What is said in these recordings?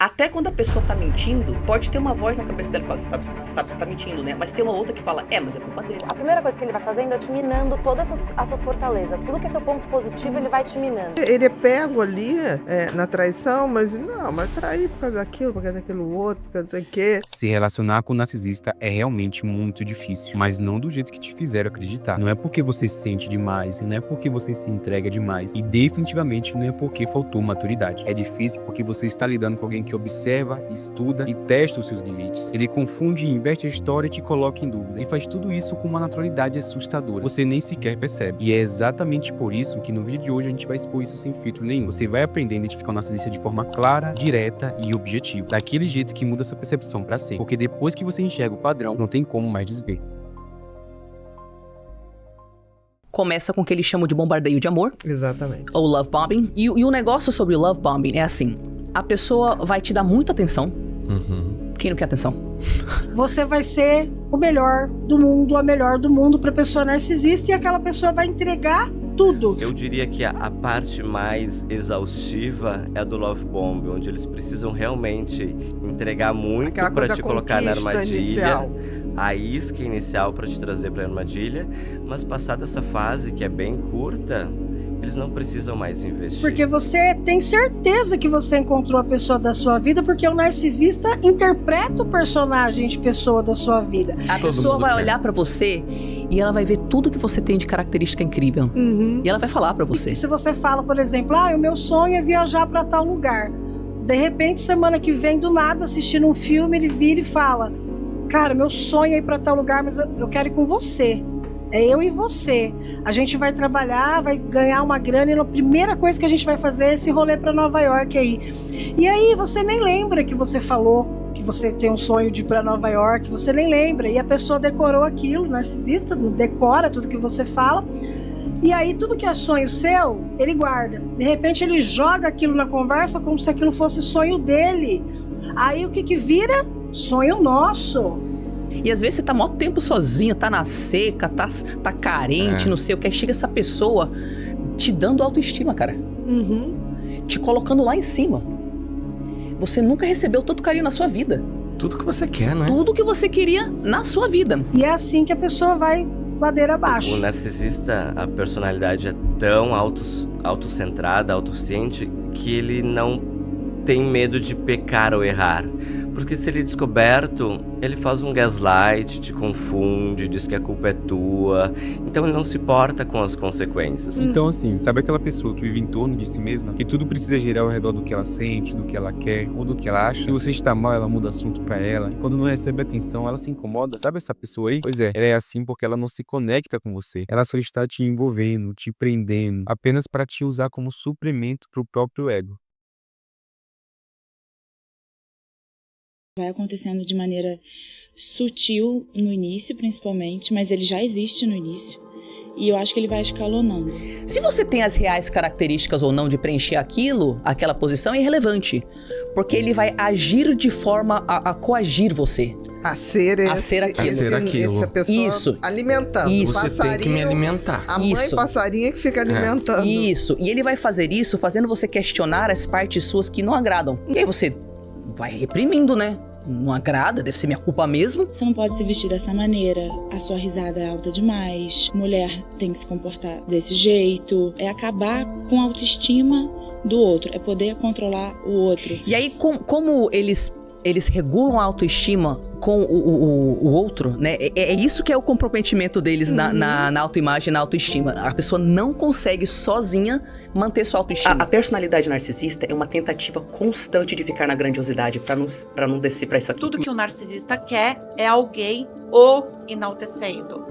Até quando a pessoa tá mentindo, pode ter uma voz na cabeça dela que fala, você sabe que você tá mentindo, né? Mas tem uma outra que fala, mas é culpa dele. A primeira coisa que ele vai fazendo é te minando todas as suas fortalezas. Tudo que é seu ponto positivo, ele vai te minando. Ele é pego ali na traição, mas trair por causa daquilo, por causa daquilo outro, por causa não sei o quê. Se relacionar com o narcisista é realmente muito difícil, mas não do jeito que te fizeram acreditar. Não é porque você se sente demais, não é porque você se entrega demais, e definitivamente não é porque faltou maturidade. É difícil porque você está lidando com alguém que observa, estuda e testa os seus limites. Ele confunde e inverte a história e te coloca em dúvida. Ele faz tudo isso com uma naturalidade assustadora. Você nem sequer percebe. E é exatamente por isso que no vídeo de hoje a gente vai expor isso sem filtro nenhum. Você vai aprender a identificar o narcisista de forma clara, direta e objetiva. Daquele jeito que muda sua percepção pra sempre. Porque depois que você enxerga o padrão, não tem como mais desver. Começa com o que eles chamam de bombardeio de amor. Exatamente. Ou love bombing. E o negócio sobre o love bombing é assim. A pessoa vai te dar muita atenção. Quem não quer atenção? Você vai ser o melhor do mundo, a melhor do mundo pra pessoa narcisista, e aquela pessoa vai entregar tudo. Eu diria que a parte mais exaustiva é a do Love Bomb, onde eles precisam realmente entregar muito Aquela pra coisa te da colocar na conquista armadilha. inicial. A isca inicial pra te trazer pra armadilha, mas passada essa fase que é bem curta, eles não precisam mais investir. Porque você tem certeza que você encontrou a pessoa da sua vida, porque o narcisista interpreta o personagem de pessoa da sua vida. A pessoa vai olhar pra você e ela vai ver tudo que você tem de característica incrível. E ela vai falar pra você. E se você fala, por exemplo, o meu sonho é viajar pra tal lugar. De repente, semana que vem, do nada, assistindo um filme, ele vira e fala: cara, meu sonho é ir pra tal lugar, mas eu quero ir com você. É eu e você. A gente vai trabalhar, vai ganhar uma grana, e a primeira coisa que a gente vai fazer é esse rolê pra Nova York aí. E aí você nem lembra que você falou que você tem um sonho de ir pra Nova York, você nem lembra. E a pessoa decorou aquilo, o narcisista decora tudo que você fala. E aí tudo que é sonho seu, ele guarda. De repente ele joga aquilo na conversa como se aquilo fosse sonho dele. Aí o que vira? Sonho nosso. E às vezes você tá mó tempo sozinho, tá na seca, tá carente, não sei o que. Aí chega essa pessoa te dando autoestima, cara. Te colocando lá em cima. Você nunca recebeu tanto carinho na sua vida. Tudo que você quer, né? Tudo que você queria na sua vida. E é assim que a pessoa vai ladeira abaixo. O narcisista, a personalidade é tão autocentrada, autossuficiente, que ele não tem medo de pecar ou errar. Porque se ele é descoberto, ele faz um gaslight, te confunde, diz que a culpa é tua. Então ele não se importa com as consequências. Então assim, sabe aquela pessoa que vive em torno de si mesma? Que tudo precisa girar ao redor do que ela sente, do que ela quer ou do que ela acha? Se você está mal, ela muda assunto pra ela. E quando não recebe atenção, ela se incomoda. Sabe essa pessoa aí? Pois é, ela é assim porque ela não se conecta com você. Ela só está te envolvendo, te prendendo, apenas para te usar como suplemento pro próprio ego. Vai acontecendo de maneira sutil no início, principalmente, mas ele já existe no início. E eu acho que ele vai escalonando. Se você tem as reais características ou não de preencher aquela posição, é irrelevante. Porque ele vai agir de forma a coagir você. A ser aquilo. Essa pessoa Isso. alimentando. Isso. Você tem que me alimentar. A mãe Isso. passarinha que fica alimentando. Isso. E ele vai fazer isso fazendo você questionar as partes suas que não agradam. E aí você vai reprimindo, né? Não agrada, deve ser minha culpa mesmo. Você não pode se vestir dessa maneira, a sua risada é alta demais, mulher tem que se comportar desse jeito. É acabar com a autoestima do outro, é poder controlar o outro. E aí, como eles regulam a autoestima com o outro, né? É isso que é o comprometimento deles na autoimagem, na autoestima. A pessoa não consegue sozinha manter sua autoestima. A personalidade narcisista é uma tentativa constante de ficar na grandiosidade pra não descer pra isso aqui. Tudo que o narcisista quer é alguém o enaltecendo.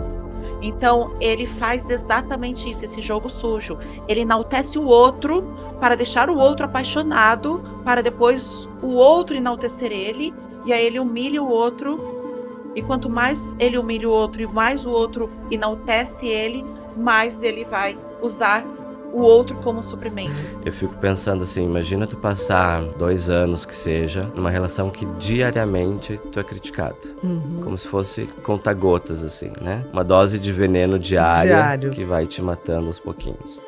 Então, ele faz exatamente isso, esse jogo sujo. Ele enaltece o outro para deixar o outro apaixonado, para depois o outro enaltecer ele, e aí ele humilha o outro. E quanto mais ele humilha o outro e mais o outro enaltece ele, mais ele vai usar o outro como suprimento. Eu fico pensando assim, imagina tu passar 2 anos que seja, numa relação que diariamente tu é criticada. Como se fosse conta-gotas, assim, né? Uma dose de veneno diário que vai te matando aos pouquinhos.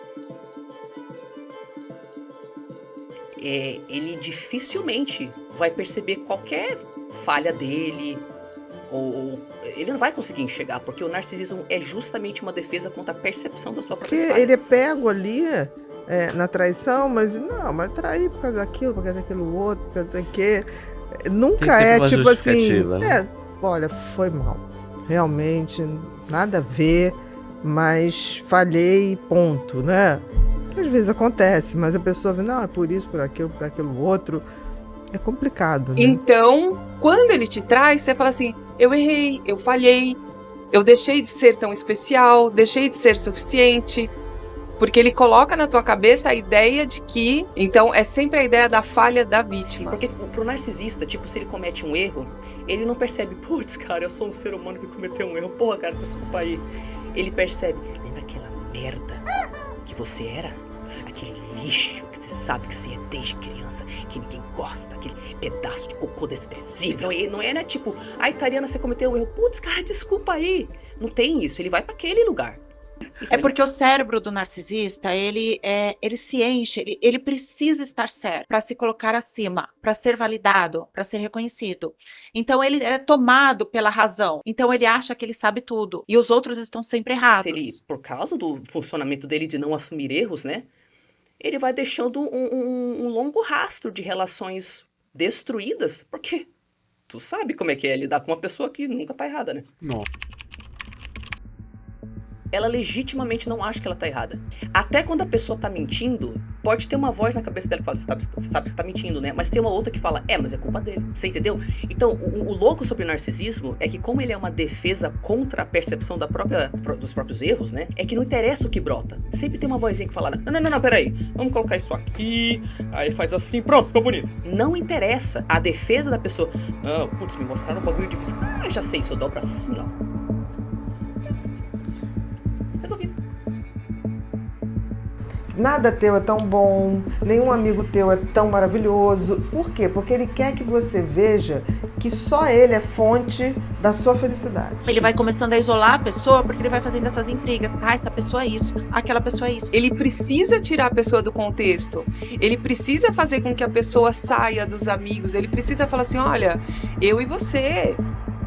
ele dificilmente vai perceber qualquer falha dele, ou ele não vai conseguir enxergar, porque o narcisismo é justamente uma defesa contra a percepção da sua própria Porque falha. ele é pego ali na traição, mas trair por causa daquilo, por causa daquilo outro, por causa não sei o quê. Nunca Tem sempre é uma tipo assim, justificativa, né? olha, foi mal. Realmente, nada a ver, mas falhei, ponto, né? Que às vezes acontece, mas a pessoa vê, não, é por isso, por aquilo outro. É complicado, né? Então, quando ele te traz, você fala assim: eu errei, eu falhei, eu deixei de ser tão especial, deixei de ser suficiente. Porque ele coloca na tua cabeça a ideia de que... Então, é sempre a ideia da falha da vítima. Porque pro narcisista, tipo, se ele comete um erro, ele não percebe, putz, cara, eu sou um ser humano que cometeu um erro. Porra, cara, desculpa aí. Ele percebe, lembra aquela merda que você era? Aquele lixo que você sabe que você é desde criança, que ninguém gosta, aquele pedaço de cocô desprezível. E não é, né, tipo, ai, Tariana, você cometeu um erro. Putz, cara, desculpa aí. Não tem isso, ele vai pra aquele lugar. É porque o cérebro do narcisista, ele se enche, ele precisa estar certo para se colocar acima, para ser validado, para ser reconhecido. Então ele é tomado pela razão. Então ele acha que ele sabe tudo e os outros estão sempre errados. Ele, por causa do funcionamento dele de não assumir erros, né? Ele vai deixando um longo rastro de relações destruídas, porque tu sabe como é que é lidar com uma pessoa que nunca tá errada, né? Não. Ela legitimamente não acha que ela tá errada. Até quando a pessoa tá mentindo, pode ter uma voz na cabeça dela que fala, você sabe que você tá mentindo, né? Mas tem uma outra que fala, mas é culpa dele. Você entendeu? Então, o louco sobre o narcisismo é que como ele é uma defesa contra a percepção dos próprios erros, né? É que não interessa o que brota. Sempre tem uma vozinha que fala, não, peraí. Vamos colocar isso aqui, aí faz assim, pronto, ficou bonito. Não interessa. A defesa da pessoa, putz, me mostraram um bagulho difícil. Já sei, se eu dobro assim, ó. Resolvido. Nada teu é tão bom, nenhum amigo teu é tão maravilhoso. Por quê? Porque ele quer que você veja que só ele é fonte da sua felicidade. Ele vai começando a isolar a pessoa porque ele vai fazendo essas intrigas. Essa pessoa é isso, aquela pessoa é isso. Ele precisa tirar a pessoa do contexto. Ele precisa fazer com que a pessoa saia dos amigos. Ele precisa falar assim, olha, eu e você...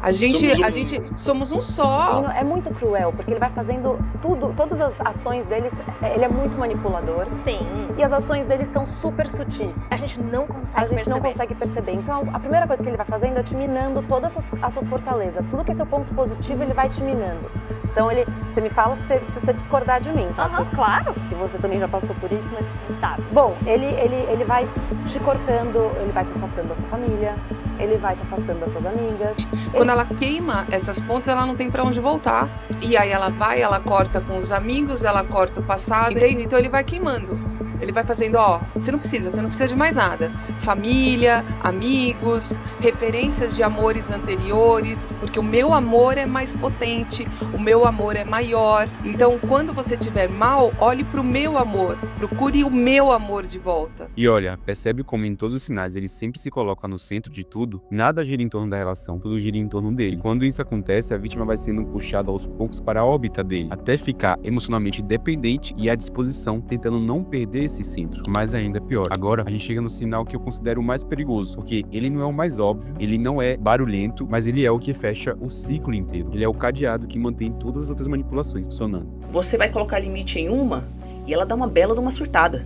A gente somos um só. É muito cruel, porque ele vai fazendo tudo, todas as ações dele, ele é muito manipulador. Sim. E as ações dele são super sutis. A gente não consegue perceber. Então, a primeira coisa que ele vai fazendo é te minando todas as suas fortalezas. Tudo que é seu ponto positivo, ele vai te minando. Então, você me fala se você discordar de mim, tá? Claro. Que você também já passou por isso, mas Quem sabe. bom, ele vai te cortando, ele vai te afastando da sua família, ele vai te afastando das suas amigas. Quando ela queima essas pontes, ela não tem pra onde voltar. E aí ela corta com os amigos, ela corta o passado, entende? Então ele vai queimando. Ele vai fazendo, você não precisa de mais nada. Família, amigos, referências de amores anteriores, porque o meu amor é mais potente, o meu amor é maior. Então, quando você estiver mal, olhe pro meu amor, procure o meu amor de volta. E olha, percebe como em todos os sinais ele sempre se coloca no centro de tudo? Nada gira em torno da relação, tudo gira em torno dele. Quando isso acontece, a vítima vai sendo puxada aos poucos para a órbita dele, até ficar emocionalmente dependente e à disposição, tentando não perder esse centro. Mas ainda pior. Agora, a gente chega no sinal que eu considero o mais perigoso, porque ele não é o mais óbvio, ele não é barulhento, mas ele é o que fecha o ciclo inteiro. Ele é o cadeado que mantém todas as outras manipulações funcionando. Você vai colocar limite em uma e ela dá uma bela de uma surtada.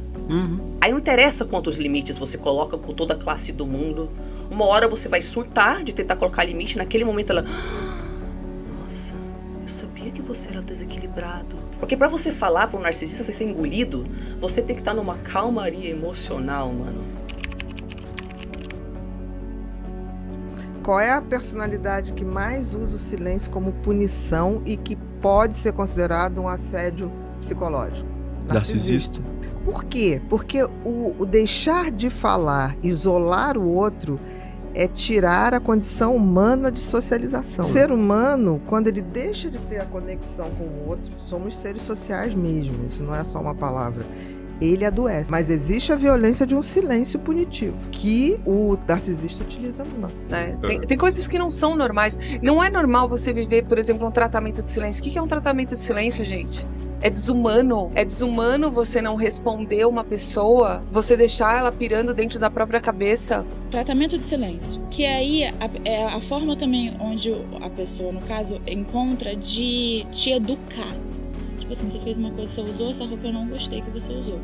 Aí não interessa quantos limites você coloca com toda a classe do mundo. Uma hora você vai surtar de tentar colocar limite, naquele momento ela... Nossa, eu sabia que você era desequilibrado. Porque pra você falar pra um narcisista sem ser engolido, você tem que estar numa calmaria emocional, mano. Qual é a personalidade que mais usa o silêncio como punição e que pode ser considerado um assédio psicológico? Narcisista. Por quê? Porque o deixar de falar, isolar o outro, é tirar a condição humana de socialização. O ser humano, quando ele deixa de ter a conexão com o outro, somos seres sociais mesmo, isso não é só uma palavra. ele adoece. Mas existe a violência de um silêncio punitivo, que o narcisista utiliza muito. Tem coisas que não são normais. Não é normal você viver, por exemplo, um tratamento de silêncio. O que é um tratamento de silêncio, gente? É desumano. É desumano você não responder uma pessoa, você deixar ela pirando dentro da própria cabeça. Tratamento de silêncio. Que aí é a forma também onde a pessoa, no caso, encontra de te educar. Tipo assim, você fez uma coisa, você usou essa roupa, eu não gostei que você usou.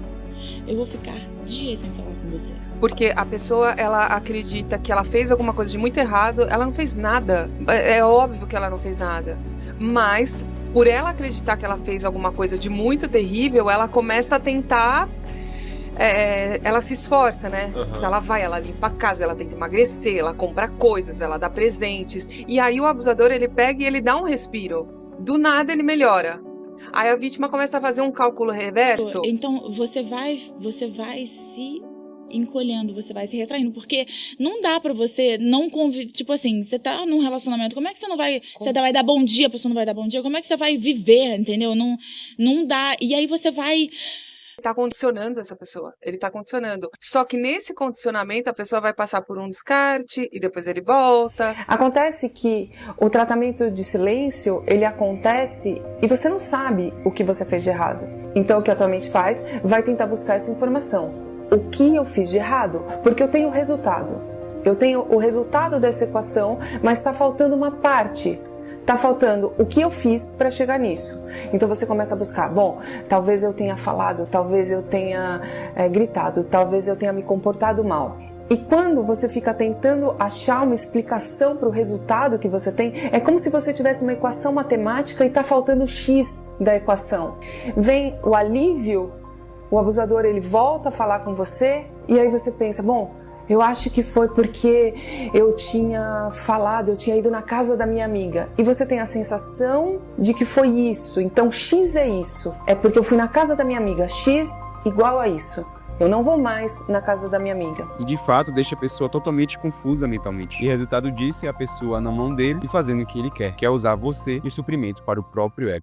Eu vou ficar dias sem falar com você. Porque a pessoa, ela acredita que ela fez alguma coisa de muito errado, ela não fez nada. É óbvio que ela não fez nada. Mas, por ela acreditar que ela fez alguma coisa de muito terrível, ela começa a tentar... ela se esforça, né? Uhum. Ela limpa a casa, ela tenta emagrecer, ela compra coisas, ela dá presentes. E aí o abusador, ele pega e ele dá um respiro. Do nada ele melhora. Aí a vítima começa a fazer um cálculo reverso. Então você vai se encolhendo, você vai se retraindo, porque não dá pra você não conviver, tipo assim, você tá num relacionamento, como é que você não vai, você vai dar bom dia, a pessoa não vai dar bom dia, como é que você vai viver, entendeu? Não dá, e aí você vai... Tá condicionando essa pessoa, ele tá condicionando. Só que nesse condicionamento a pessoa vai passar por um descarte e depois ele volta. Acontece que o tratamento de silêncio, ele acontece e você não sabe o que você fez de errado. Então o que a tua mente faz, vai tentar buscar essa informação. O que eu fiz de errado? Porque eu tenho o resultado. Eu tenho o resultado dessa equação, mas está faltando uma parte. Tá faltando o que eu fiz para chegar nisso. Então você começa a buscar, bom, talvez eu tenha falado, talvez eu tenha gritado, talvez eu tenha me comportado mal. E quando você fica tentando achar uma explicação para o resultado que você tem, é como se você tivesse uma equação matemática e tá faltando o X da equação. Vem o alívio, o abusador ele volta a falar com você e aí você pensa, bom, eu acho que foi porque eu tinha falado, eu tinha ido na casa da minha amiga. E você tem a sensação de que foi isso. Então X é isso. É porque eu fui na casa da minha amiga. X igual a isso. Eu não vou mais na casa da minha amiga. E de fato deixa a pessoa totalmente confusa mentalmente. E o resultado disso é a pessoa na mão dele e fazendo o que ele quer. Que é usar você de suprimento para o próprio ego.